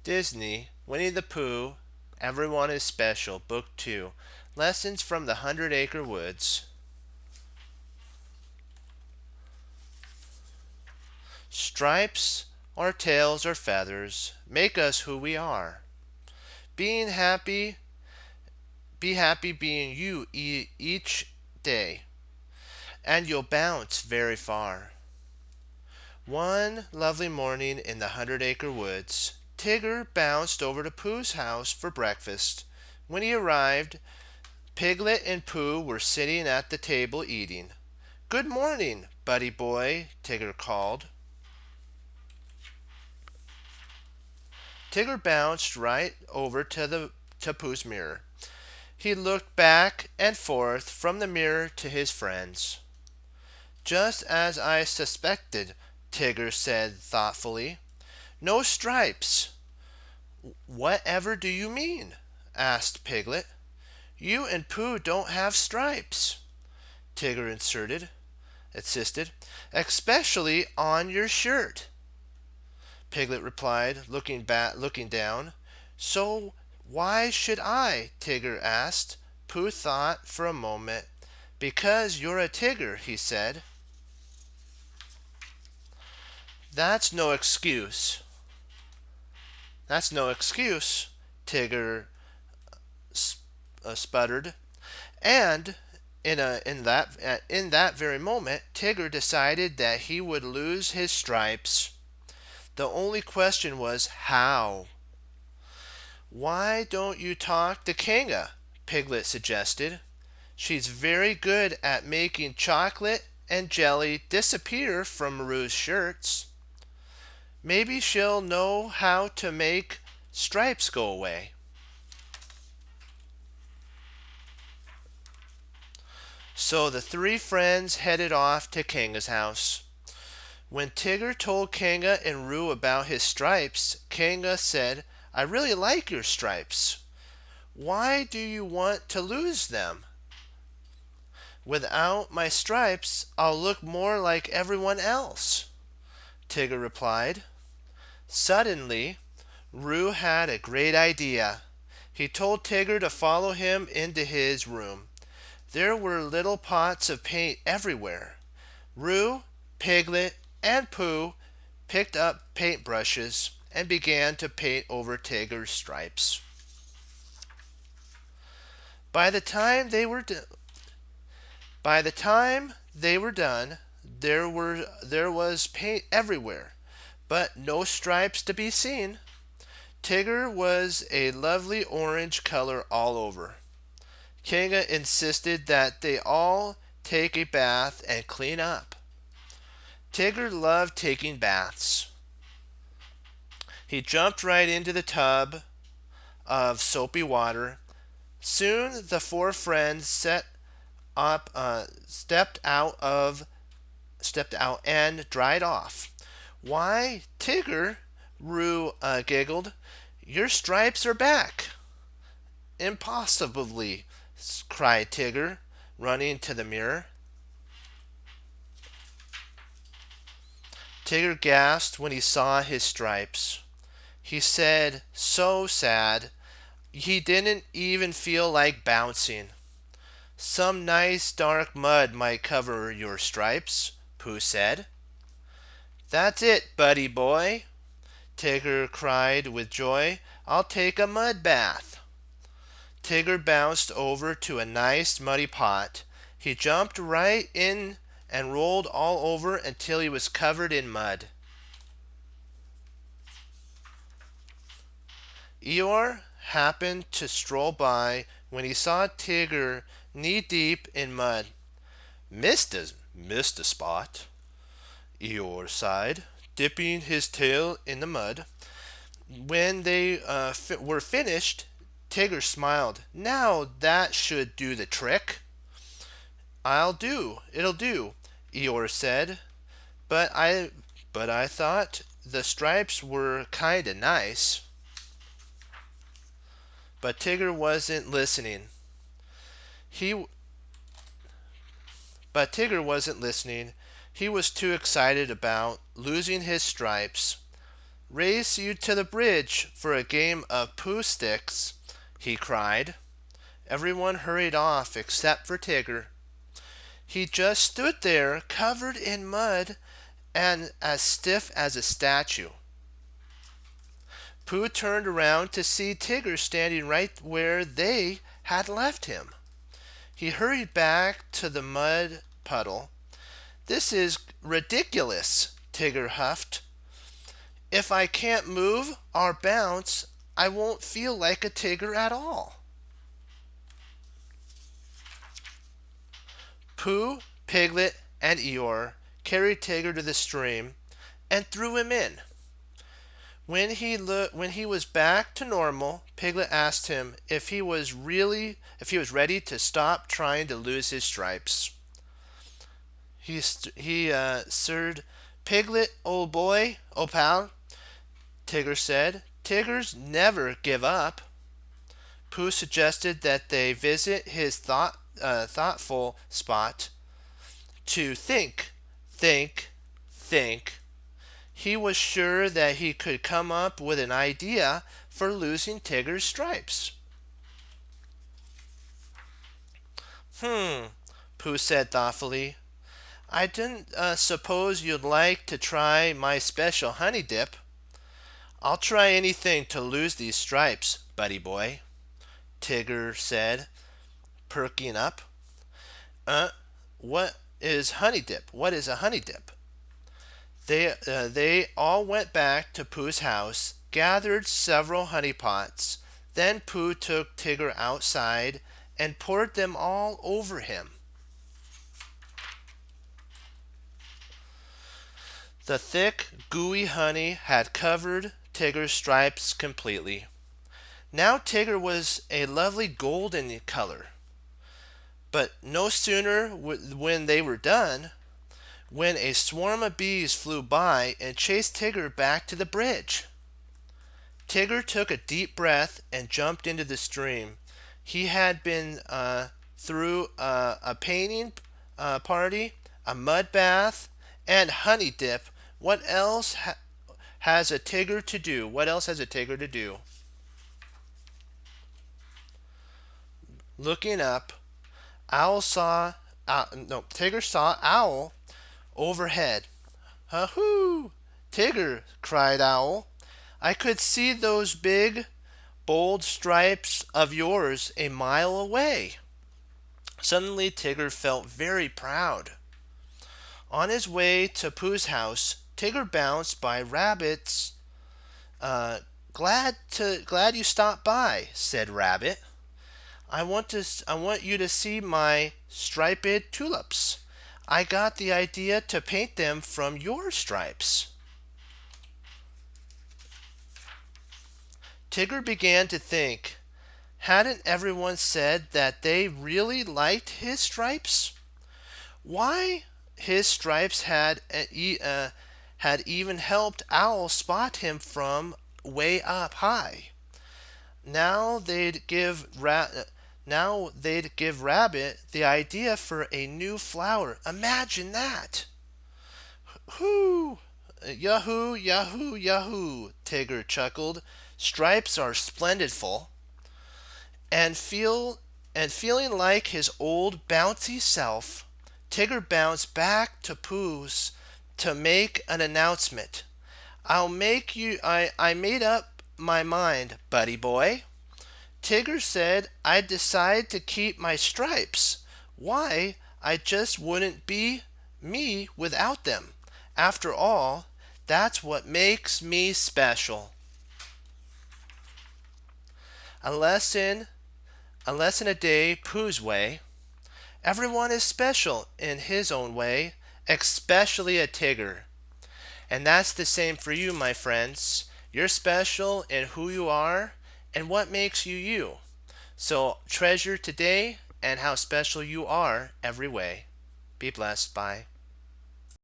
Disney, Winnie the Pooh, Everyone is Special, Book 2. Lessons from the Hundred-Acre Woods. Stripes, or tails, or feathers make us who we are. Being happy, be happy being you each day, and you'll bounce very far. One lovely morning in the Hundred-Acre Woods, Tigger bounced over to Pooh's house for breakfast. When he arrived, Piglet and Pooh were sitting at the table eating. "Good morning, buddy boy," Tigger called. Tigger bounced right over to Pooh's mirror. He looked back and forth from the mirror to his friends. "Just as I suspected," Tigger said thoughtfully. "No stripes." "Whatever do you mean?" asked Piglet. "You and Pooh don't have stripes," Tigger insisted, "especially on your shirt." Piglet replied, looking down. "So why should I?" Tigger asked. Pooh thought for a moment. "Because you're a Tigger," he said. "That's no excuse." "That's no excuse," Tigger sputtered. And in that very moment, Tigger decided that he would lose his stripes. The only question was how. "Why don't you talk to Kanga?" Piglet suggested. "She's very good at making chocolate and jelly disappear from Rue's shirts. Maybe she'll know how to make stripes go away." So the three friends headed off to Kanga's house. When Tigger told Kanga and Rue about his stripes, Kanga said, "I really like your stripes. Why do you want to lose them?" "Without my stripes, I'll look more like everyone else," Tigger replied. Suddenly, Rue had a great idea. He told Tigger to follow him into his room. There were little pots of paint everywhere. Rue, Piglet, and Pooh picked up paintbrushes and began to paint over Tigger's stripes. By the time they were do- by the time they were done, there was paint everywhere, but no stripes to be seen. Tigger was a lovely orange color all over. Kanga insisted that they all take a bath and clean up. Tigger loved taking baths. He jumped right into the tub of soapy water. Soon the four friends stepped out and dried off. "Why, Tigger," Rue giggled, "your stripes are back." "Impossibly," cried Tigger, running to the mirror. Tigger gasped when he saw his stripes. He said, so sad, he didn't even feel like bouncing. "Some nice dark mud might cover your stripes," Pooh said. "That's it, buddy boy," Tigger cried with joy. "I'll take a mud bath." Tigger bounced over to a nice muddy pot. He jumped right in and rolled all over until he was covered in mud. Eeyore happened to stroll by when he saw Tigger knee-deep in mud. Missed a spot," Eeyore sighed, dipping his tail in the mud. When they were finished, Tigger smiled. "Now that should do the trick." It'll do," Eeyore said. But I thought the stripes were kinda nice." But Tigger wasn't listening. He But Tigger wasn't listening. He was too excited about losing his stripes. race you to the bridge for a game of Pooh sticks," he cried. Everyone hurried off except for Tigger. He just stood there, covered in mud and as stiff as a statue. Pooh turned around to see Tigger standing right where they had left him. He hurried back to the mud puddle. "This is ridiculous," Tigger huffed. "If I can't move or bounce, I won't feel like a Tigger at all." Pooh, Piglet, and Eeyore carried Tigger to the stream and threw him in. When he was back to normal, Piglet asked him if he was ready to stop trying to lose his stripes. He sirred, "Piglet, old boy, old pal," Tigger said. "Tiggers never give up." Pooh suggested that they visit his thoughtful spot to think, think, think. He was sure that he could come up with an idea for losing Tigger's stripes. Pooh said thoughtfully. "I didn't suppose you'd like to try my special honey dip." "I'll try anything to lose these stripes, buddy boy," Tigger said, perking up. What is honey dip? What is a honey dip?" They all went back to Pooh's house, gathered several honey pots. Then Pooh took Tigger outside and poured them all over him. The thick, gooey honey had covered Tigger's stripes completely. Now Tigger was a lovely golden color. But no sooner when they were done, when a swarm of bees flew by and chased Tigger back to the bridge. Tigger took a deep breath and jumped into the stream. He had been through a painting party, a mud bath, and honey dip. What else has a Tigger to do? What else has a Tigger to do? Looking up, Tigger saw Owl overhead. "Ahoo! Tigger," cried Owl. "I could see those big, bold stripes of yours a mile away." Suddenly Tigger felt very proud. On his way to Pooh's house, Tigger bounced by Rabbit's. Glad you stopped by," said Rabbit. I want you to see my striped tulips. I got the idea to paint them from your stripes." Tigger began to think. Hadn't everyone said that they really liked his stripes? Why, his stripes had even helped Owl spot him from way up high. Now they'd give Rabbit the idea for a new flower. Imagine that! "Hoo! Yahoo! Yahoo! Yahoo!" Tigger chuckled. "Stripes are splendidful." And feeling like his old bouncy self, Tigger bounced back to Pooh's to make an announcement. I made up my mind, buddy boy. Tigger said I'd decide to keep my stripes. Why, I just wouldn't be me without them. After all, that's what makes me special. A lesson a day Pooh's way. Everyone is special in his own way, especially a Tigger. And that's the same for you, my friends. You're special in who you are and what makes you you. So treasure today and how special you are every way. Be blessed. Bye.